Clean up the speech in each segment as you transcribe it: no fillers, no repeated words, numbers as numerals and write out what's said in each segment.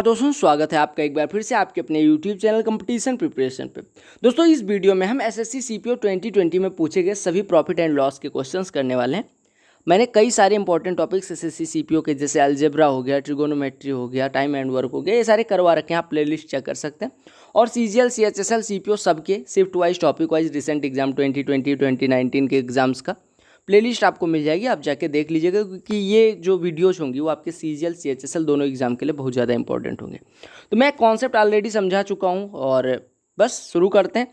दोस्तों, स्वागत है आपका एक बार फिर से आपके अपने YouTube चैनल कंपटीशन प्रिपरेशन पे। दोस्तों, इस वीडियो में हम एसएससी सीपीओ 2020 में पूछे गए सभी प्रॉफिट एंड लॉस के क्वेश्चंस करने वाले हैं। मैंने कई सारे इंपॉर्टेंट टॉपिक्स एसएससी सीपीओ के जैसे अलजेब्रा हो गया, ट्रिगोनोमेट्री हो गया, टाइम एंड वर्क हो गया, ये सारे करवा रखे हैं। आप प्लेलिस्ट चेक कर सकते हैं। और सीजीएल, सीएचएसएल, सीपीओ सबके shift wise, topic wise recent exam 2020 2019 के एग्जाम्स का प्लेलिस्ट आपको मिल जाएगी। आप जाके देख लीजिएगा, क्योंकि ये जो वीडियोज होंगी वो आपके सीजीएल, सीएचएसएल दोनों एग्जाम के लिए बहुत ज़्यादा इंपॉर्टेंट होंगे। तो मैं कॉन्सेप्ट ऑलरेडी समझा चुका हूँ और बस शुरू करते हैं।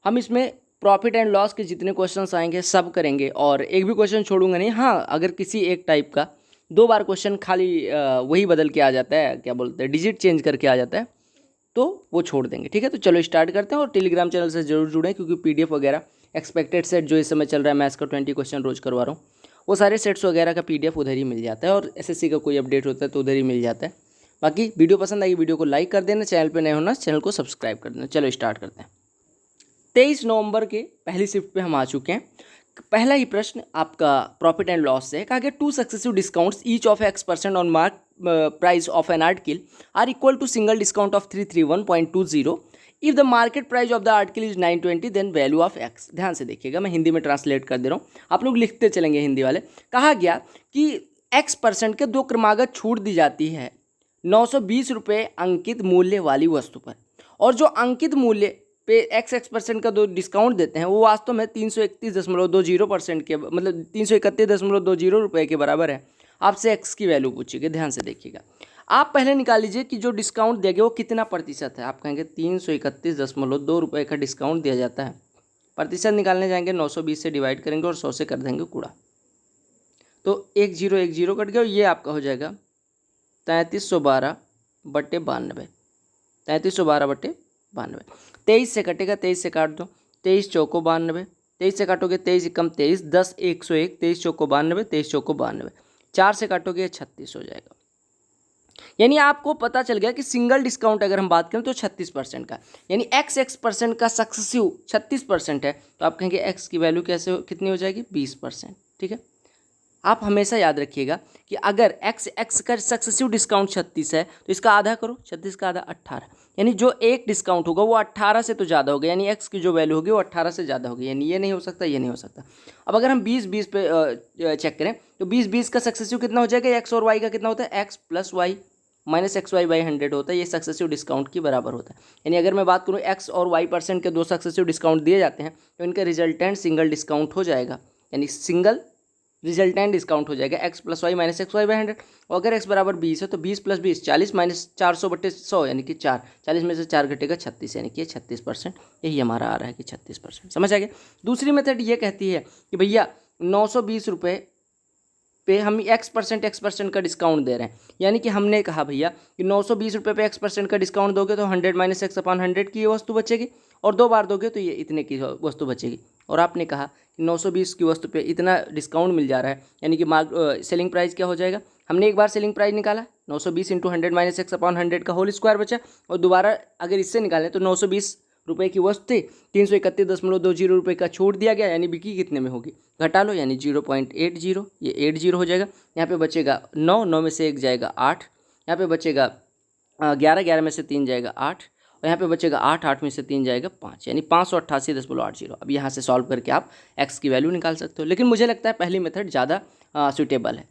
हम इसमें प्रॉफिट एंड लॉस के जितने क्वेश्चंस आएंगे सब करेंगे और एक भी क्वेश्चन छोड़ूंगा नहीं। हाँ, अगर किसी एक टाइप का 2 बार क्वेश्चन खाली वही बदल के आ जाता है, क्या बोलते हैं, डिजिट चेंज करके आ जाता है, तो वो छोड़ देंगे। ठीक है, तो चलो स्टार्ट करते हैं। और टेलीग्राम चैनल से जरूर जुड़ें, क्योंकि पीडीएफ वगैरह एक्सपेक्टेड सेट जो इस समय चल रहा है, मैथ्स का 20 क्वेश्चन रोज करवा रहा हूँ, वो सारे सेट्स वगैरह का पीडीएफ उधर ही मिल जाता है। और एसएससी का कोई अपडेट होता है तो उधर ही मिल जाता है। बाकी वीडियो पसंद आई, वीडियो को लाइक कर देना, चैनल पे नए होना चैनल को सब्सक्राइब कर देना। चलो स्टार्ट करते हैं। 23 नवंबर के पहली शिफ्ट पे हम आ चुके हैं। पहला ही प्रश्न आपका प्रॉफिट एंड लॉस से है। कहा गया 2 successive discounts each of X% on mark price of an article are equal to single discount of 331.20। If the market price of the article is 920 then value of X। ध्यान से देखिएगा, मैं हिंदी में translate कर दे रहा हूँ, आप लोग लिखते चलेंगे हिंदी वाले। कहा गया कि X% के 2 क्रमागत छूट दी जाती है 920 रुपये अंकित मूल्य वाली वस्तु पर, और जो अंकित मूल्य पे X% का जो डिस्काउंट देते हैं वो वास्तव में 331.20% के, मतलब 331.20 रुपये के बराबर है। आपसे X की वैल्यू पूछिएगा। ध्यान से देखिएगा, आप पहले निकाल लीजिए कि जो डिस्काउंट दिया गया वो कितना प्रतिशत है। आप कहेंगे 331.2 रुपये का डिस्काउंट दिया जाता है। प्रतिशत निकालने जाएंगे, 920 से डिवाइड करेंगे और 100 से कर देंगे गुणा, तो 1010 कट गया। ये आपका हो जाएगा 3312/92। 3312/92। 23 से कटेगा, 23 से काट दो, 23 चौको 92, 23 से काटोगे 23 कम 23, 10 101, 23 चौको 92, 23 चौको 92, 4 से काटोगे 36 हो जाएगा। यानी आपको पता चल गया कि सिंगल डिस्काउंट अगर हम बात करें तो 36% का, यानी X% का सक्सेसिव 36% है, तो आप कहेंगे X की वैल्यू कैसे कितनी हो जाएगी, 20%। ठीक है, आप हमेशा याद रखिएगा कि अगर X का सक्सेसिव डिस्काउंट 36 है तो इसका आधा करो, 36 का आधा 18, यानी जो एक डिस्काउंट होगा वो 18 से तो ज़्यादा होगा, यानी X की जो वैल्यू होगी वो 18 से ज़्यादा होगी। यानी ये नहीं हो सकता, ये नहीं हो सकता। अब अगर हम 20-20 पे चेक करें तो 20-20 का सक्सेसिव कितना हो जाएगा, X और Y का कितना होता है, X + Y - XY/100 होता है। ये सक्सेसिव डिस्काउंट के बराबर होता है। यानी अगर मैं बात करूँ X और Y% के 2 सक्सेसिव डिस्काउंट दिए जाते हैं तो इनका रिजल्टेंट सिंगल डिस्काउंट हो जाएगा, यानी सिंगल रिजल्टेंट डिस्काउंट हो जाएगा X + Y - XY/100। और अगर X बराबर 20 है तो 20 + 20 40 - 400/100, यानी कि 4, 40 में से 4 घटेगा 36, यानी कि 36%। यही हमारा आ रहा है कि 36%। समझ आ गया। दूसरी मेथड ये कहती है कि भैया 920 रुपये पे हम X% का डिस्काउंट दे रहे हैं, यानी कि हमने कहा भैया कि 920 रुपये पे X% का डिस्काउंट दोगे तो 100 - X/100 की ये वस्तु बचेगी, और 2 बार दोगे तो ये इतने की वस्तु बचेगी। और आपने कहा कि 920 की वस्तु पे इतना डिस्काउंट मिल जा रहा है, यानी कि सेलिंग प्राइस क्या हो जाएगा। हमने एक बार सेलिंग प्राइस निकाला, 920 × 100 - X/100 का होल स्क्वायर बचा, और दोबारा अगर इससे निकालें तो 920 रुपये की वस्तु थी, 331.20 रुपये का छूट दिया गया, यानी बिकी कितने में होगी, घटा लो, यानी 0.80, ये 80 हो जाएगा। यहाँ पे बचेगा 9, 9 में से 1 जाएगा 8, यहाँ पे बचेगा 11, 11 में से 3 जाएगा 8, और यहाँ पे बचेगा 8, 8 में से 3 जाएगा 5, यानी 588.80। अब यहाँ से सॉल्व करके आप X की वैल्यू निकाल सकते हो, लेकिन मुझे लगता है पहली मेथड ज़्यादा सूटेबल है।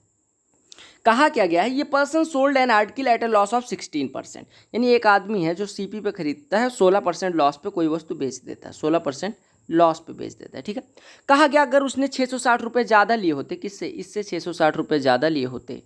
कहा क्या गया है, ये person sold an article at a loss of 16%, यानी एक आदमी है जो सीपी पे खरीदता है, 16% लॉस पे कोई वस्तु बेच देता है, 16% लॉस पे बेच देता है। ठीक है, कहा गया अगर उसने 660 रुपये ज़्यादा लिए होते, किससे, इससे 660 रुपये ज़्यादा लिए होते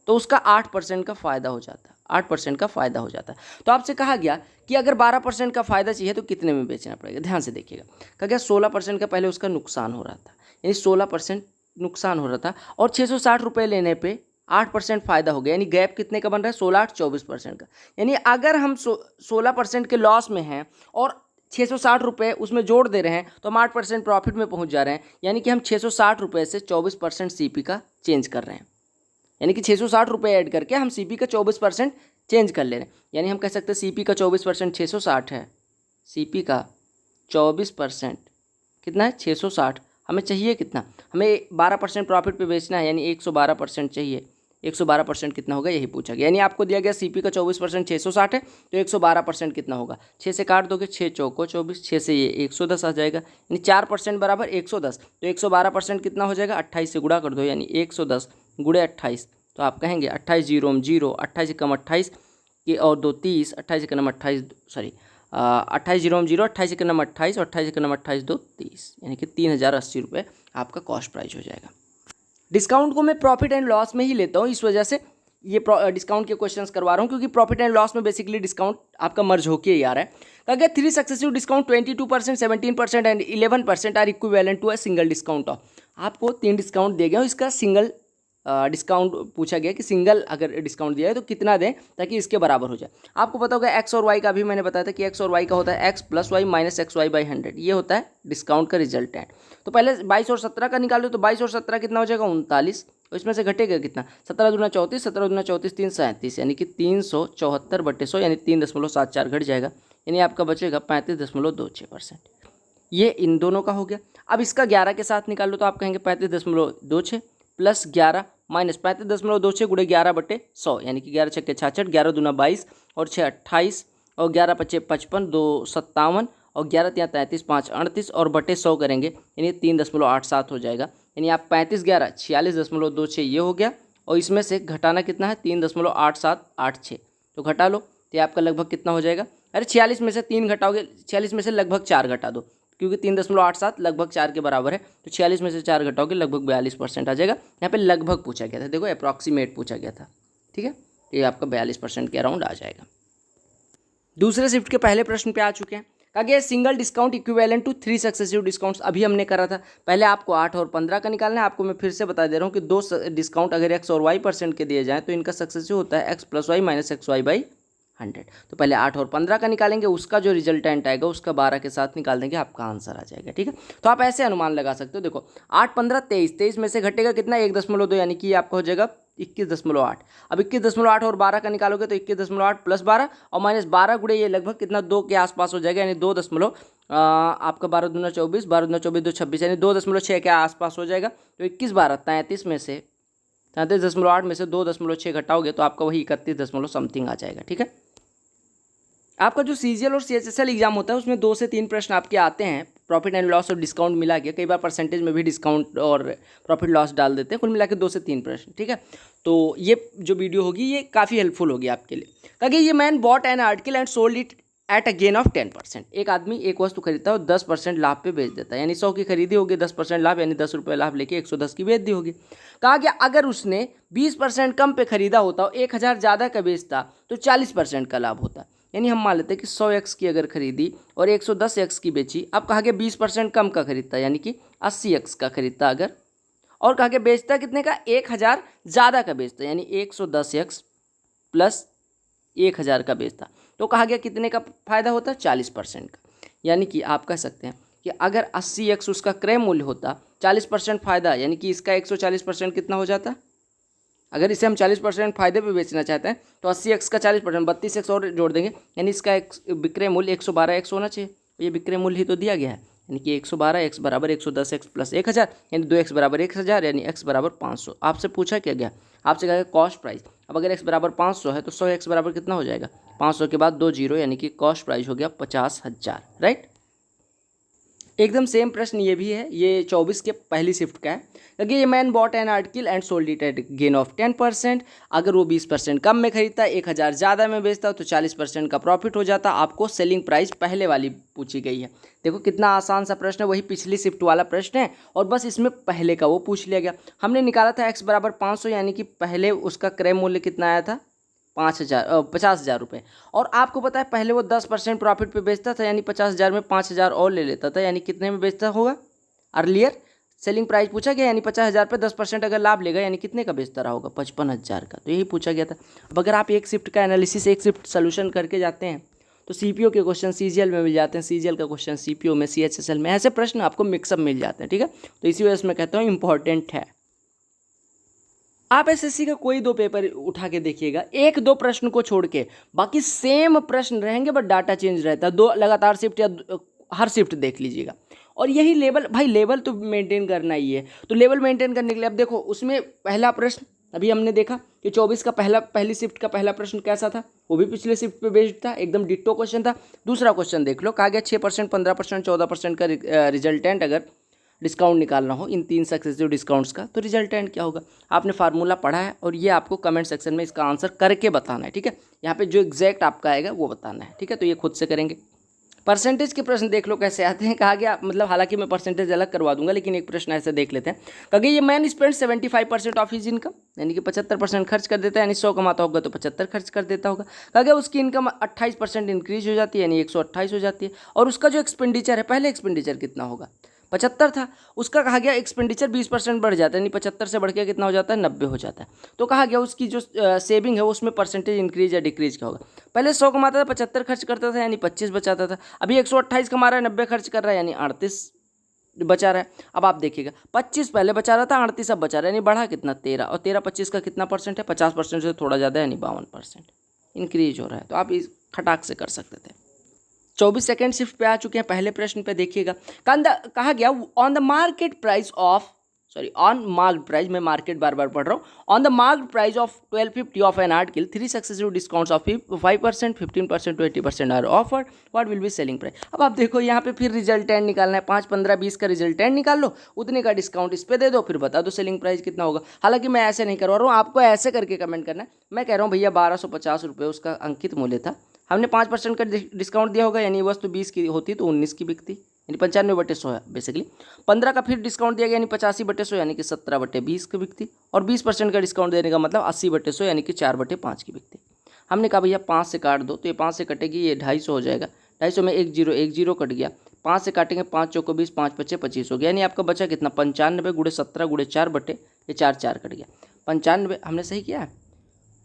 तो उसका 8% का फ़ायदा हो जाता, 8% का फ़ायदा हो जाता। तो आपसे कहा गया कि अगर 12% का फ़ायदा चाहिए तो कितने में बेचना पड़ेगा। ध्यान से देखिएगा, कहा गया 16% का पहले उसका नुकसान हो रहा था, यानी 16% नुकसान हो रहा था, और 660 रुपये लेने पे 8% फ़ायदा हो गया, यानी गैप कितने का बन रहा है, 16 8 24% का। यानी अगर हम 16% के लॉस में हैं और 660 रुपये उसमें जोड़ दे रहे हैं तो हम 8% प्रॉफिट में पहुंच जा रहे हैं, यानी कि हम 660 रुपये से 24% सीपी का चेंज कर रहे हैं, यानी कि 660 रुपये ऐड करके हम सीपी का 24% चेंज कर ले रहे हैं। यानी हम कह सकते हैं सीपी का 24% 660 है, सीपी का 24% कितना है, 660। हमें चाहिए कितना, हमें 12% प्रॉफिट पे बेचना है, यानी 112% चाहिए, 112% कितना होगा, यही पूछा गया। यानी आपको दिया गया सीपी का 24% 660 है, तो 112% कितना होगा, 6 से काट दोगे, 6 चौको 24, 6 से ये 110 आ जाएगा, यानी 4% बराबर 110, तो 112% कितना हो जाएगा, 28 से गुणा कर दो, यानी 110 गुणे 28, तो आप कहेंगे 28 जीरो 28 से कम 28 के और 2 30, 28 के नम 28 सॉरी 28 जीरो 28 के नम 28 और 28 के नम 28 2 30, यानी कि 3080 रुपये आपका कॉस्ट प्राइस हो जाएगा। डिस्काउंट को मैं प्रॉफिट एंड लॉस में ही लेता हूँ, इस वजह से ये डिस्काउंट के क्वेश्चंस करवा रहा हूँ, क्योंकि प्रॉफिट एंड लॉस में बेसिकली डिस्काउंट आपका मर्ज होके ही आ रहा है। अगर 3 successive discount 22%, 17% and 11% are equivalent to a single discount of, आपको 3 डिस्काउंट दिए गए और इसका सिंगल डिस्काउंट पूछा गया कि सिंगल अगर डिस्काउंट दिया है तो कितना दें ताकि इसके बराबर हो जाए। आपको पता होगा एक्स और वाई का भी मैंने बताया था कि एक्स और वाई का होता है X plus Y minus X Y by 100, ये होता है डिस्काउंट का रिजल्ट है। तो पहले 22 और 17 का निकालो, तो 22 और 17 कितना हो जाएगा, 39, और इसमें से घटेगा कितना, 17 दूना 34, 17 दूना 34 3 37, यानी कि 374/100, यानी 3.74 घट जाएगा, यानी आपका बचेगा 35.26%। ये इन दोनों का हो गया। अब इसका 11 के साथ निकाल लो, तो आप कहेंगे 35.26 प्लस 11 माइनस 35.26 गुणे 11/100, यानी कि 11 छक्के 66, 11 दूना 22 और 6 28 और 11 पच्चे 55, 2 57 और 11 तिया 33, 5 38 और बटे 100 करेंगे, यानी 3.87 हो जाएगा। यानी आप 35 11 46.26 ये हो गया, और इसमें से घटाना कितना है 3.8786, तो घटा लो, तो ये आपका लगभग कितना हो जाएगा, अरे 46 में से 3 घटाओगे, 46 में से लगभग 4 घटा दो, क्योंकि 3.87 लगभग 4 के बराबर है, तो 46 में से 4 घटाओगे लगभग 42% आ जाएगा। यहाँ पे लगभग पूछा गया था, देखो अप्रॉक्सीमेट पूछा गया था, ठीक है, ये आपका 42% के अराउंड आ जाएगा। दूसरे शिफ्ट के पहले प्रश्न पे आ चुके हैं। कहा गया single discount equivalent to 3 successive discounts, अभी हमने करा था, पहले आपको 8 और 15 का निकालना है। आपको मैं फिर से बता दे रहा हूँ कि 2 डिस्काउंट अगर एक्स और वाई % के दिए जाएँ तो इनका सक्सेसिव होता है X plus Y minus X Y by 100। तो पहले 8 और 15 का निकालेंगे, उसका जो रिजल्टेंट आएगा उसका 12 के साथ निकाल देंगे, आपका आंसर आ जाएगा, ठीक है। तो आप ऐसे अनुमान लगा सकते हो, देखो 8 15 23, 23 में से घटेगा कितना 1.2, यानी कि आपका हो जाएगा 21.8। अब 21.8 और 12 का निकालोगे तो 21.8 प्लस 12 और माइनस 12 गुणे ये लगभग कितना 2 के आसपास हो जाएगा, यानी 2 आपका 12 दूना 24, 12 दूना 24 2 26, यानी 2.6 के आसपास हो जाएगा। तो 21 12 33 में से 33.8 में से 2.6 घटाओगे तो आपका वही 31 समथिंग आ जाएगा, ठीक है। आपका जो सीजीएल और सीएचएसएल एग्जाम होता है उसमें 2 से 3 प्रश्न आपके आते हैं, प्रॉफिट एंड लॉस और डिस्काउंट मिला के, कई बार परसेंटेज में भी डिस्काउंट और प्रॉफिट लॉस डाल देते हैं, कुल मिला के 2 से 3 प्रश्न, ठीक है। तो ये जो वीडियो होगी ये काफ़ी हेल्पफुल होगी आपके लिए। क्योंकि ये man bot an article and sold it at a gain of 10%, एक आदमी एक वस्तु खरीदता है और 10% लाभ पे बेच देता है, यानी 100 की खरीदी होगी, 10% लाभ, यानी 10 रुपये लाभ लेके 110 की बेच दी होगी। कहा गया अगर उसने 20% कम पे खरीदा होता और 1000 ज़्यादा का बेचता तो 40% का लाभ होता। यानी हम मान लेते हैं कि 100x की अगर खरीदी और 110x की बेची, अब कहा गया 20% कम का खरीदता, यानी कि 80x का खरीदता अगर, और कहा गया बेचता कितने का 1000 ज़्यादा का बेचता, यानी 110x प्लस 1000 का बेचता, तो कहा गया कितने का फायदा होता है 40% का। यानी कि आप कह सकते हैं कि अगर 80x उसका क्रय मूल्य होता, 40% फायदा, यानी कि इसका 140% कितना हो जाता। अगर इसे हम 40% फायदे पे बेचना चाहते हैं तो 80x का 40% 32x और जोड़ देंगे, यानी इसका विक्रय मूल्य 112x होना चाहिए। ये विक्रय मूल्य ही तो दिया गया है, यानी कि 112x बराबर 110x प्लस 1000, यानी 2x बराबर 1000, यानी x बराबर 500। आपसे पूछा क्या गया, आपसे कहा गया कॉस्ट प्राइस। अब अगर x बराबर 500 है तो 100x बराबर कितना हो जाएगा, 500 के बाद 2 जीरो, यानी कि कॉस्ट प्राइस हो गया 50,000, राइट। एकदम सेम प्रश्न ये भी है, ये 24 के पहली शिफ्ट का है। क्योंकि ये man bot an article and sold it at gain of 10%, अगर वो 20% कम में खरीदता, 1000 ज़्यादा में बेचता तो 40% का प्रॉफिट हो जाता। आपको सेलिंग प्राइस पहले वाली पूछी गई है। देखो कितना आसान सा प्रश्न है, वही पिछली शिफ्ट वाला प्रश्न है और बस इसमें पहले का वो पूछ लिया गया। हमने निकाला था x बराबर 500, यानी कि पहले उसका क्रय मूल्य कितना आया था 50,000 रुपये, और आपको पता है पहले वो 10% प्रॉफिट पे बेचता था, यानी 50,000 में 5,000 और ले लेता था, यानी कितने में बेचता होगा। अर्लियर सेलिंग प्राइस पूछा गया, यानी 50,000 पे 10% अगर लाभ लेगा, यानी कितने का बेचता रहा होगा 55,000 का, तो यही पूछा गया था। अब अगर आप एक शिफ्ट का एनालिसिस एक शिफ्ट सोल्यूशन करके जाते हैं तो सीपीओ के क्वेश्चन सीजीएल में मिल जाते हैं, सीजीएल का क्वेश्चन सीपीओ में, सीएचएसएल में, ऐसे प्रश्न आपको मिक्सअप मिल जाते हैं, ठीक है। तो इसी वजह से मैं कहता हूँ इंपॉर्टेंट है। आप एसएससी का कोई 2 पेपर उठा के देखिएगा, 1-2 प्रश्न को छोड़ के बाकी सेम प्रश्न रहेंगे, बट डाटा चेंज रहता है। 2 लगातार शिफ्ट या हर शिफ्ट देख लीजिएगा। और यही लेवल, भाई लेवल तो मेंटेन करना ही है, तो लेवल मेंटेन करने के लिए अब देखो उसमें पहला प्रश्न अभी हमने देखा कि 24 का पहली शिफ्ट का पहला प्रश्न कैसा था, वो भी पिछले शिफ्ट पे बेस्ड था, एकदम डिट्टो क्वेश्चन था। दूसरा क्वेश्चन देख लो, कहा गया 6%, 15%, 14% का रिजल्टेंट अगर डिस्काउंट निकालना हो इन 3 सक्सेसिव डिस्काउंट्स का, तो रिजल्टेंट क्या होगा। आपने फार्मूला पढ़ा है और ये आपको कमेंट सेक्शन में इसका आंसर करके बताना है, ठीक है। यहाँ पे जो एग्जैक्ट आपका आएगा वो बताना है, ठीक है। तो ये खुद से करेंगे। परसेंटेज के प्रश्न देख लो कैसे आते हैं। कहा गया, मतलब हालांकि मैं परसेंटेज अलग करवा दूंगा, लेकिन एक प्रश्न ऐसे देख लेते हैं। कहा गया ये man spend 75% of his income, यानी कि 75% खर्च कर देता है, यानी 100 कमाता होगा तो 75 खर्च कर देता होगा। कहा गया उसकी इनकम 28% इंक्रीज हो जाती है, यानी 128 हो जाती है। और उसका जो एक्सपेंडिचर है, पहले एक्सपेंडिचर कितना होगा, 75 था, उसका कहा गया एक्सपेंडिचर 20% बढ़ जाता है, यानी 75 से बढ़ के कितना हो जाता है, 90 हो जाता है। तो कहा गया उसकी जो सेविंग है उसमें परसेंटेज इंक्रीज या डिक्रीज क्या होगा। पहले 100 कमाता था, 75 खर्च करता था, यानी 25 बचाता था। अभी 128 कमा रहा है, 90 खर्च कर रहा है, यानी 38 बचा रहा है। अब आप देखिएगा, 25 पहले बचा रहा था, 38 अब बचा रहा है, यानी बढ़ा कितना, 13, और 13 25 का कितना परसेंट है, 50% से थोड़ा ज़्यादा, यानी 52% इंक्रीज हो रहा है। तो आप इस खटाक से कर सकते थे। 24 सेकेंड शिफ्ट पे आ चुके हैं। पहले प्रश्न पे देखिएगा, कहा गया on the market price of, on marked price, मैं मार्केट बार बार पढ़ रहा हूँ, on the marked price of 1250 of an article 3 successive discounts of 5%, 15%, 20% are offered, what will be selling price. अब आप देखो यहाँ पे फिर रिजल्टेंट निकालना है, 5, 15, 20 का रिजल्टेंट निकाल लो, उतने का डिस्काउंट इस पे दे दो, फिर बता दो सेलिंग प्राइस कितना होगा। हालांकि मैं ऐसे नहीं करवा रहा हूँ, आपको ऐसे करके कमेंट करना है। मैं कह रहा हूँ भैया 1250 रुपये उसका अंकित मूल्य था, हमने 5% का डिस्काउंट दिया होगा, यानी वस्तु 20 की होती तो 19 की बिकती, यानी 95/100 है बेसिकली। 15 का फिर डिस्काउंट दिया गया, यानी 85/100, यानी कि 17/20 की बिकती। और 20% का डिस्काउंट देने का मतलब 80/100, यानी कि 4/5 की बिकती। हमने कहा भैया 5 से काट दो, तो ये 5 से कटेगी, ये 250 हो जाएगा। 250 में 1 0 1 0 कट गया, 5 से काटेंगे, 5 चौको 20, 5 पच्चे 25 हो गया, यानी आपका बचा कितना, 95 गुणे 17 गुणे 4 बटे, ये 4 4 कट गया, 95। हमने सही किया है,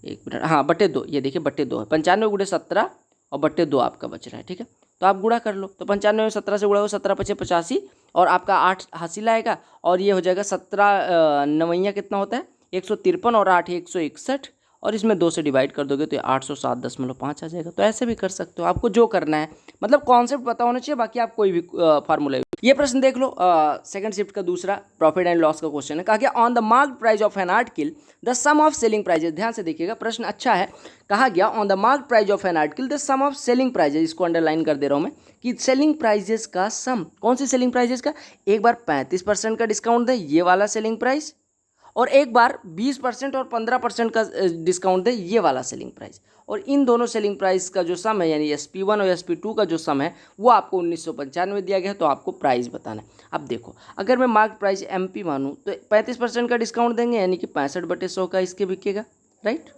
1 मिनट, हाँ बटे 2, ये देखिए बटे 2 है, 95 गुणे 17 और बटे 2 आपका बच रहा है, ठीक है। तो आप गुणा कर लो, तो 95 में 17 से गुणा हो, 17 पचे 85, और आपका 8 हासिल आएगा, और ये हो जाएगा 17 नवैया कितना होता है, 153, और 8 161, और इसमें 2 से डिवाइड कर दोगे तो ये 807.5 आ जाएगा। तो ऐसे भी कर सकते हो, आपको जो करना है, मतलब कॉन्सेप्ट पता होना चाहिए, बाकी आप कोई भी फार्मूला। ये प्रश्न देख लो, सेकंड शिफ्ट का दूसरा प्रॉफिट एंड लॉस का क्वेश्चन है। कहा गया on the marked price of an article the sum of selling prices, ध्यान से देखिएगा प्रश्न अच्छा है। कहा गया on the marked price of an article the sum of selling prices, इसको अंडरलाइन कर दे रहा हूं मैं, कि सेलिंग प्राइजेस का सम, कौन सी सेलिंग प्राइजेस का, एक बार 35% का डिस्काउंट दे, ये वाला सेलिंग प्राइस, और एक बार 20% और 15% का डिस्काउंट दे, ये वाला सेलिंग प्राइस। और इन दोनों सेलिंग प्राइस का जो सम है, यानी SP1 और SP2 का जो सम है, वो आपको 1995 दिया गया है। तो आपको प्राइस बताना है। अब देखो, अगर मैं मार्केट प्राइस MP मानूँ तो 35% का डिस्काउंट देंगे, यानी कि 65/100 का इसके बिकेगा, राइट।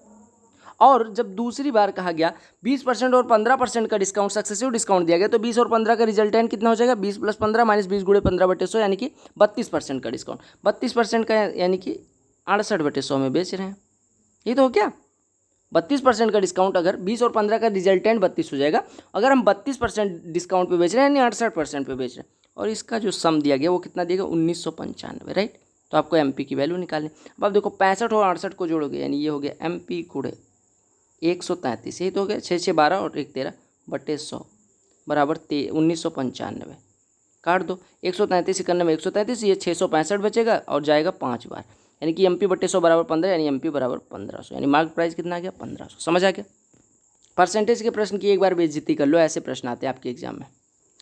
और जब दूसरी बार कहा गया 20% और 15% का डिस्काउंट, सक्सेसिव डिस्काउंट दिया गया, तो 20 और 15 का रिजल्टेंट कितना हो जाएगा, 20 + 15 - 20 गुणे 15/100, यानी कि 32% का डिस्काउंट, 32% का, यानी कि 68/100 में बेच रहे हैं। ये तो हो क्या, 32% का डिस्काउंट, अगर 20 और 15 का रिजल्टेंट 32 हो जाएगा, अगर हम 32% डिस्काउंट पे बेच रहे हैं, यानी 68% पे बेच रहे हैं, और इसका जो सम दिया गया वो कितना दिया गया, 1995, राइट। तो आपको MP की वैल्यू निकालनी। अब आप देखो 65 और 68 को जोड़ोगे, यानी ये हो गया MP गुणे 133, यही तो हो गया, 6 6 12 और 1 13 बटे 100 बराबर 1995। काट दो, 133 91 133, ये 665 बचेगा और जाएगा 5 बार, यानी कि MP/100 बराबर 15, यानी MP बराबर 1500, यानी मार्क प्राइस कितना आ गया, 1500। समझ आ गया। परसेंटेज के प्रश्न की एक बार बेइज्जती कर लो, ऐसे प्रश्न आते हैं आपके एग्जाम में।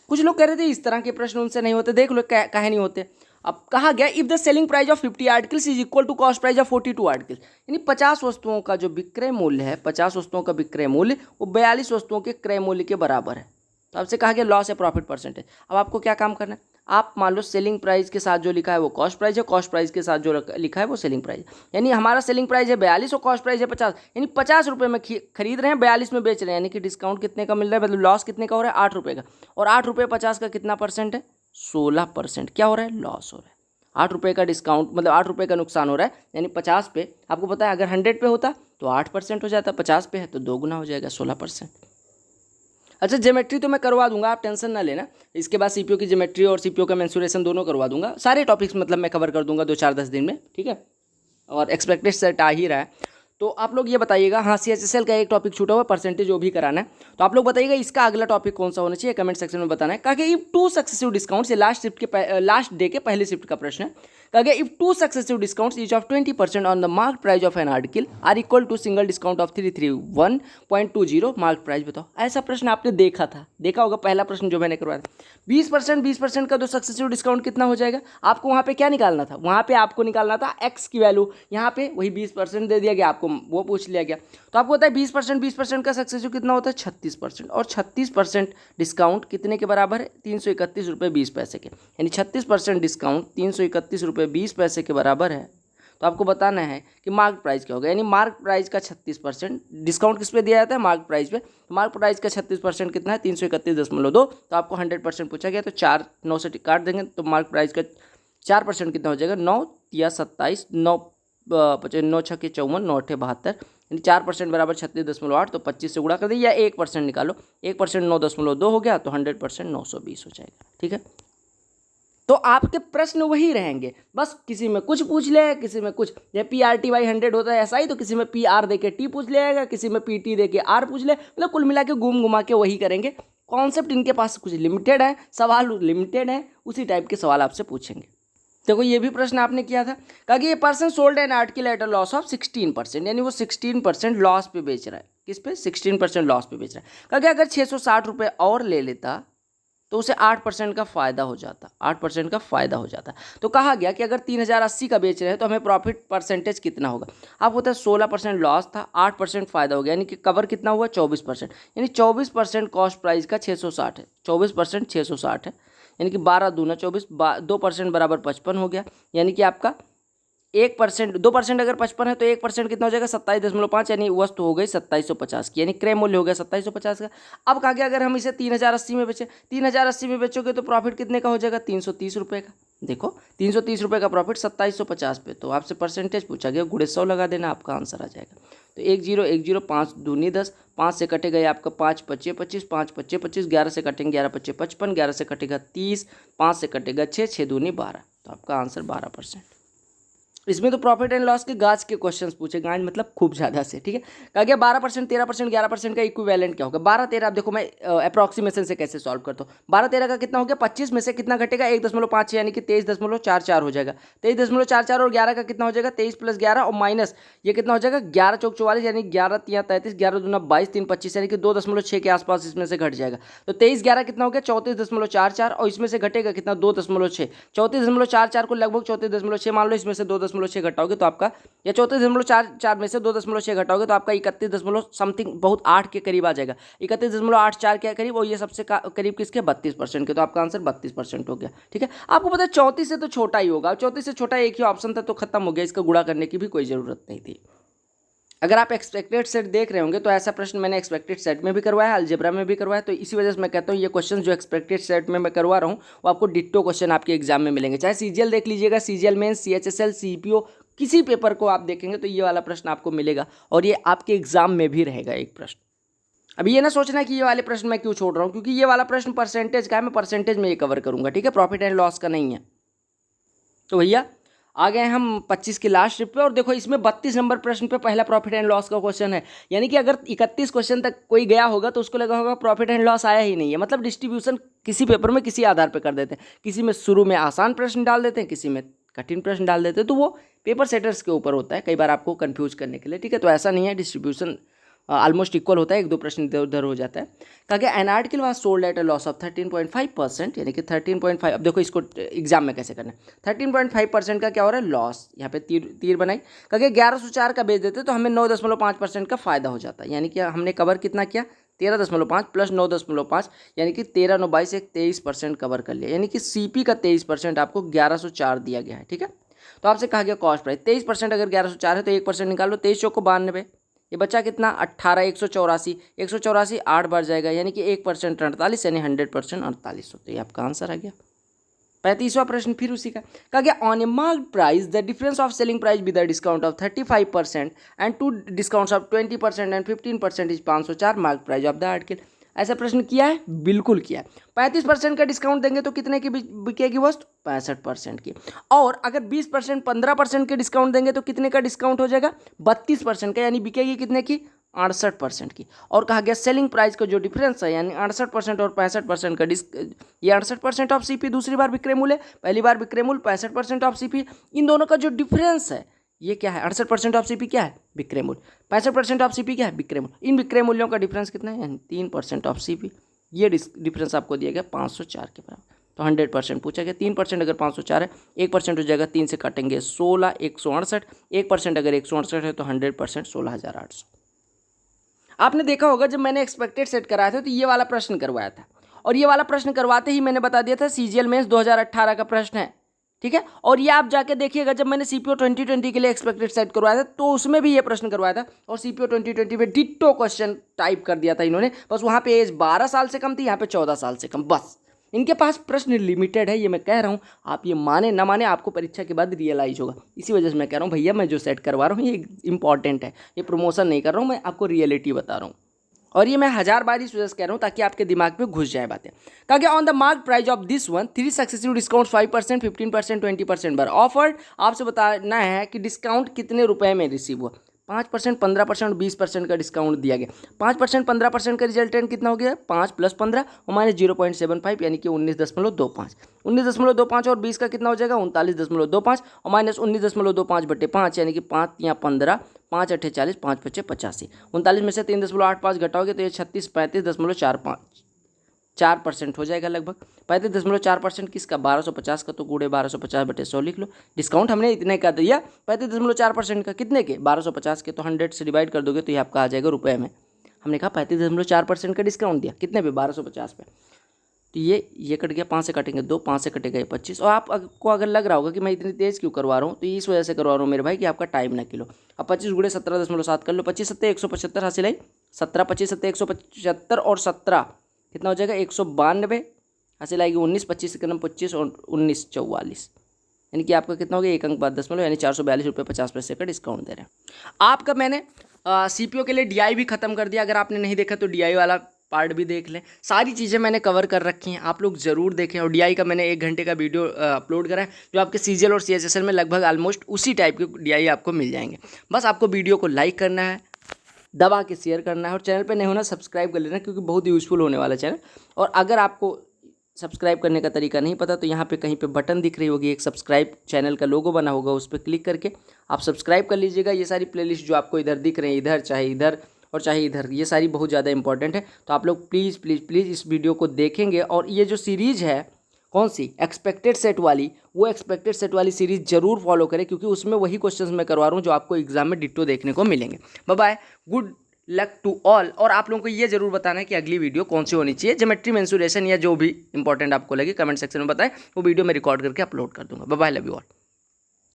कुछ लोग कह रहे थे इस तरह के प्रश्न उनसे नहीं होते, देख लो काहे नहीं होते। अब कहा गया if the selling price of 50 articles is equal to cost price of 42 articles, यानी 50 वस्तुओं का जो विक्रय मूल्य है, 50 वस्तुओं का विक्रय मूल्य वो 42 वस्तुओं के क्रय मूल्य के बराबर है। तो आपसे कहा गया लॉस है प्रॉफिट परसेंटेज। अब आपको क्या काम करना है, आप मान लो सेलिंग प्राइस के साथ जो लिखा है वो कॉस्ट प्राइस है, कॉस्ट प्राइस के साथ जो लिखा है वो सेलिंग प्राइस है। यानी हमारा सेलिंग प्राइस है 42 और कॉस्ट प्राइस है 50, यानी 50 रुपये में खरीद रहे हैं, 42 में बेच रहे हैं, यानी कि डिस्काउंट कितने का मिल रहा है, मतलब लॉस कितने का हो रहा है, 8 रुपये का। और 8 रुपये 50 का कितना परसेंट है, 16%। क्या हो रहा है, लॉस हो रहा है। 8 रुपये का डिस्काउंट मतलब 8 रुपये का नुकसान हो रहा है, यानी 50 पे, आपको पता है अगर 100 पे होता तो 8% हो जाता, 50 पे है तो 2 गुना हो जाएगा, 16%। अच्छा, ज्योमेट्री तो मैं करवा दूंगा, आप टेंशन ना लेना। इसके बाद CPO की ज्योमेट्री और CPO का मेंसुरेशन दोनों करवा दूंगा, सारे टॉपिक्स मतलब मैं कवर कर दूंगा 2 4 10 दिन में, ठीक है। और एक्सपेक्टेड सेट आ ही रहा है, तो आप लोग ये बताइएगा, हाँ CHSL का एक टॉपिक छूटा हुआ परसेंटेज जो भी कराना है, तो आप लोग बताइएगा इसका अगला टॉपिक कौन सा होना चाहिए, कमेंट सेक्शन में बताना है। कहा इफ टू सक्सेसिव डिस्काउंट्स, ये लास्ट डे के पहले शिफ्ट का प्रश्न है। कहा if two successive discounts each of 20% on the mark price of an article are equal to single discount of 331.20 mark price बताओ। ऐसा प्रश्न आपने देखा होगा, पहला प्रश्न जो मैंने करवाया था। 20% का जो सक्सेसिव डिस्काउंट कितना हो जाएगा, आपको वहाँ पे क्या निकालना था, वहाँ पे आपको निकालना था एक्स की वैल्यू, यहाँ पे वही 20% दे दिया गया, आपको वो पूछ लिया गया। तो आपको होता है 20% का सक्सेसिव कितना होता है 36%, और 36% डिस्काउंट कितने के बराबर है 331.20 के, यानी 36% डिस्काउंट 331.20 के बराबर है। तो आपको बताना है कि मार्क प्राइस क्या होगा, यानी मार्क प्राइस का 36% डिस्काउंट किस पे दिया जाता है, मार्क प्राइस पे। तो मार्क प्राइस का 36% कितना है 331.2, तो आपको 100% पूछा गया, तो 4 9 से काट देंगे, तो मार्क प्राइस का 4% कितना हो जाएगा 9 या 27, 9 9 6 के 54, 9 8 72, यानी 4% बराबर 36.8, तो 25 से गुणा कर दिया, या 1% निकालो, 1% 9.2 हो गया, तो 100% 920 हो जाएगा। ठीक है, तो आपके प्रश्न वही रहेंगे, बस किसी में कुछ पूछ ले, किसी में कुछ, जब PRTY 100 होता है ऐसा ही, तो किसी में PR दे के T पूछ लेगा, किसी में PT दे के R पूछ ले, मतलब कुल मिला के घुमा के वही करेंगे। कॉन्सेप्ट इनके पास कुछ लिमिटेड है, सवाल लिमिटेड है, उसी टाइप के सवाल आपसे पूछेंगे। देखो ये भी प्रश्न आपने किया था, कहा कि ये person sold an article at a loss of 16%, यानी वो 16% लॉस पे बेच रहा है। किस पे 16% लॉस पे बेच रहा है। कहा कि अगर 660 रुपये और ले लेता तो उसे 8% का फ़ायदा हो जाता, 8% का फ़ायदा हो जाता। तो कहा गया कि अगर 3080 का बेच रहे हैं तो हमें प्रॉफिट परसेंटेज कितना होगा। आप होता है 16% लॉस था, 8% फ़ायदा हो गया, यानी कि कवर कितना हुआ 24%, यानी 24% कॉस्ट प्राइस का 660 है, 24% 660 है, यानी कि 12 दूना 24, 2% बराबर 55 हो गया, यानी कि आपका 1%, 2% अगर 55 है तो 1% कितना हो जाएगा 27.5, यानी वस्तु हो गई 2750 की, यानी क्रय मूल्य हो गया 2750 का। अब कहा गया अगर हम इसे 3080 में बेचें, 3080 में बेचोगे तो प्रॉफिट कितने का हो जाएगा 330 रुपये का। देखो 330 रुपये का प्रॉफिट 2750 पे, तो आपसे परसेंटेज पूछा गया, गुड़े 100 लगा देना, आपका आंसर आ जाएगा। तो 10 5 दूनी 10, 5 से कटे गए आपका 5 25 25, 5 25 25, 11 से कटेंगे 11 25 55, 11 से कटेगा 30, 5 से कटेगा 6, 6 दूनी 12, तो आपका आंसर 12%। इसमें तो प्रॉफिट एंड लॉस के गाज के क्वेश्चंस पूछे, गाज मतलब खूब ज़्यादा से। ठीक है, कहा गया 12%, 13%, 11% का इक्विवेलेंट क्या होगा। 12 13, अब देखो मैं अप्रॉक्सीमेशन से कैसे सॉल्व करता हूँ। 12 13 का कितना हो गया 25 में से कितना घटेगा 1.5, यानी कि 23.44 हो जाएगा। 23.44, और 11 का कितना हो जाएगा 23 + 11 और माइनस ये कितना हो जाएगा 11 चौक 44, यानी 11 3 33, 11 दूना 22, 3 25, यानी कि 2.6 के आसपास इसमें से घट जाएगा। तो 23 11 कितना हो गया 34.44, और इसमें से घटेगा कितना 2.6, 34.44 को लगभग 34.6 मान लो, इसमें से 2.6 घटाओगे तो आपका, या 34.44 में से 2.6 घटाओगे तो आपका 31 समथिंग, बहुत 8 के करीब आ जाएगा, 31.84 के करीब, और ये सबसे करीब किसके 32% के, तो आपका आंसर 32% हो गया। ठीक है, आपको पता है 34 से तो छोटा ही होगा, 34 से छोटा एक ही ऑप्शन था, तो खत्म हो गया, इसका गुणा करने की भी कोई ज़रूरत नहीं थी। अगर आप एक्सपेक्टेड सेट देख रहे होंगे तो ऐसा प्रश्न मैंने एक्सपेक्टेड सेट में भी करवाया, अलजेब्रा में भी करवाया, तो इसी वजह से मैं कहता हूँ ये क्वेश्चन जो एक्सपेक्टेड सेट में मैं करवा रहा हूँ वो आपको डिट्टो क्वेश्चन आपके एग्जाम में मिलेंगे। चाहे CGL देख लीजिएगा, CGL मेंस, CHSL, CPO, किसी पेपर को आप देखेंगे तो ये वाला प्रश्न आपको मिलेगा, और ये आपके एग्जाम में भी रहेगा एक प्रश्न। अभी ये ना सोचना कि ये वाले प्रश्न मैं क्यों छोड़ रहा हूँ, क्योंकि ये वाला प्रश्न परसेंटेज का है, मैं परसेंटेज में ये कवर करूँगा। ठीक है, प्रॉफिट एंड लॉस का नहीं है। तो भैया आ गए हम 25 के लास्ट ट्रिप पे, और देखो इसमें 32 नंबर प्रश्न पे पहला प्रॉफिट एंड लॉस का क्वेश्चन है, यानी कि अगर 31 क्वेश्चन तक कोई गया होगा तो उसको लगा होगा प्रॉफिट एंड लॉस आया ही नहीं है। मतलब डिस्ट्रीब्यूशन किसी पेपर में किसी आधार पे कर देते हैं, किसी में शुरू में आसान प्रश्न डाल देते हैं, किसी में कठिन प्रश्न डाल देते हैं, तो वो पेपर सेटर्स के ऊपर होता है, कई बार आपको कन्फ्यूज करने के लिए। ठीक है, तो ऐसा नहीं है, डिस्ट्रीब्यूशन ऑलमोस्ट इक्वल होता है, 1 2 प्रश्न इधर उधर हो जाता है। कहा गया an article was sold at a loss of 13.5%, यानी कि 13.5, अब देखो इसको एग्जाम में कैसे करना है। 13.5% का क्या हो रहा है लॉस, यहाँ पे तीर बनाई। कहा गया 1104 का बेच देते तो हमें 9.5% का फायदा हो जाता है, यानी कि हमने कवर कितना किया 13.5 प्लस 9.5, यानी कि 13 9 22 एक 23% कवर कर लिया, यानी कि CP का 23% आपको 1104 दिया गया है। ठीक है, तो आपसे कहा गया कॉस्ट प्राइस 23%, अगर 1104 है तो 1% निकाल लो, 23 चौको 92, ये बचा कितना 18, 184, 184 8 बार जाएगा, यानी कि 1% 48, यानी 100% 48 होते हैं, आपका आंसर आ गया। 35वां प्रश्न फिर उसी का, कहा गया on A marked price the difference of selling price with the discount of 35% and 2 discounts of 20% and 15% is 504 mark price of the article. ऐसा प्रश्न किया है, बिल्कुल किया है। 35% का डिस्काउंट देंगे तो कितने की बिकेगी वस्तु? 65% की। और अगर 20% 15% के डिस्काउंट देंगे तो कितने का डिस्काउंट हो जाएगा? 32% का, यानी बिकेगी कितने की? 68% की। और कहा गया सेलिंग प्राइस का जो डिफरेंस है, यानी 68% और 65% का ये 68% ऑफ सीपी दूसरी बार विक्रय मूल्य, पहली बार विक्रय मूल्य 65% ऑफ सीपी, इन दोनों का जो डिफरेंस है ये क्या है? 68% ऑफ सीपी क्या है? विक्रय मूल्य। 65% ऑफ सीपी क्या है? विक्रय मूल्य। इन विक्रय मूल्यों का डिफरेंस कितना है? यानी 3% ऑफ सीपी। ये डिफरेंस आपको दिया गया 504 के बराबर। तो 100% पूछा गया। 3% अगर 504 है, 1% हो जाएगा, 3 से काटेंगे 16, 168, 1% अगर 168 है तो 100% 16,800। आपने देखा होगा जब मैंने एक्सपेक्टेड सेट कराया था तो ये वाला प्रश्न करवाया था, और ये वाला प्रश्न करवाते ही मैंने बता दिया था सीजीएल मेंस 2018 का प्रश्न है, ठीक है। और ये आप जाके देखिएगा, जब मैंने सीपीओ 2020 के लिए एक्सपेक्टेड सेट करवाया था तो उसमें भी ये प्रश्न करवाया था, और सीपीओ 2020 में डिट्टो क्वेश्चन टाइप कर दिया था इन्होंने। बस वहाँ पे एज 12 साल से कम थी, यहाँ पे 14 साल से कम। बस इनके पास प्रश्न लिमिटेड है, ये मैं कह रहा हूँ। आप ये माने ना माने, आपको परीक्षा के बाद रियलाइज होगा। इसी वजह से मैं कह रहा हूँ भैया, मैं जो सेट करवा रहा हूँ ये इंपॉर्टेंट है, ये प्रमोशन नहीं कर रहा हूँ, मैं आपको रियलिटी बता रहा हूँ। और ये मैं 1000 बार इस वजह से कह रहा हूँ ताकि आपके दिमाग में घुस जाए बातें। कहा गया on the mark price of this one 3 successive discount 5%, 15%, 20% bar offered. आपसे बताना है कि डिस्काउंट कितने रुपए में रिसीव हुआ। 5%, 15% और 20% का डिस्काउंट दिया गया। 5%, 15% का रिजल्टेंट कितना हो गया? 5 + 15 और माइनस 0.75 यानी कि 19.25। 19.25 और 20 का कितना हो जाएगा? 39.25 और माइनस 19.25/5 यानी कि 5 या 15, 5 × 8 = 40, 5 × 5 = 85। 39 में से 3.85 घटाओगे तो ये 36, 35.45% हो जाएगा लगभग। 35.4% किसका? 1250 का, तो गुणे 1250/100 लिख लो। डिस्काउंट हमने इतने का दिया 35.4% का, कितने के? 1250 के। तो 100 से डिवाइड कर दोगे तो ये आपका आ जाएगा रुपए में। हमने कहा 35.4% का डिस्काउंट दिया, कितने पे? 1250 पे। तो ये कट गया, 5 से काटेंगे 2, 5 से कटेगा ये 25। और आपको अगर लग रहा होगा कि मैं इतनी तेज़ क्यों करवा रहा हूँ, तो इस वजह से करवा रहा हूँ मेरे भाई कि आपका टाइम ना किलो। अब 25 × 17.7 कर लो। 25 × 7 = 175 हासिल आई 17, 25 × 7 = 175 और 17 कितना हो जाएगा? 192 हासिल आएगी 19, 25 से कम 25 और 19 44, यानी कि आपका कितना हो गया? 1 अंक बाद दशमलव, यानी 442 रुपये 50 पैसे का डिस्काउंट दे रहे हैं। आपका मैंने सीपीओ के लिए डीआई भी खत्म कर दिया। अगर आपने नहीं देखा तो डीआई वाला पार्ट भी देख लें। सारी चीज़ें मैंने कवर कर रखी हैं, आप लोग ज़रूर देखें। और डीआई का मैंने 1 घंटे का वीडियो अपलोड करा है, जो आपके सीजीएल और सीएचएसएल में लगभग ऑलमोस्ट उसी टाइप के डीआई आपको मिल जाएंगे। बस आपको वीडियो को लाइक करना है, दबा के शेयर करना है, और चैनल पे नहीं होना सब्सक्राइब कर लेना, क्योंकि बहुत यूज़फुल होने वाला चैनल। और अगर आपको सब्सक्राइब करने का तरीका नहीं पता तो यहाँ पे कहीं पे बटन दिख रही होगी, एक सब्सक्राइब चैनल का लोगो बना होगा, उस पर क्लिक करके आप सब्सक्राइब कर लीजिएगा। ये सारी प्लेलिस्ट जो आपको इधर दिख रहे हैं, इधर चाहे इधर और चाहे इधर, ये सारी बहुत ज़्यादा इंपॉर्टेंट है। तो आप लोग प्लीज़ प्लीज़ प्लीज़ इस वीडियो को देखेंगे। और ये जो सीरीज़ है, कौन सी? एक्सपेक्टेड सेट वाली, वो एक्सपेक्टेड सेट वाली सीरीज़ जरूर फॉलो करें, क्योंकि उसमें वही क्वेश्चंस मैं करवा रहा हूँ जो आपको एग्जाम में डिट्टो देखने को मिलेंगे। Bye bye, good luck to all. और आप लोगों को ये जरूर बताना है कि अगली वीडियो कौन सी होनी चाहिए। ज्योमेट्री मेंसुरेशन या जो भी इंपॉर्टेंट आपको लगे कमेंट सेक्शन में बताएं, वो वीडियो मैं रिकॉर्ड करके अपलोड कर दूंगा। Bye bye, love you all.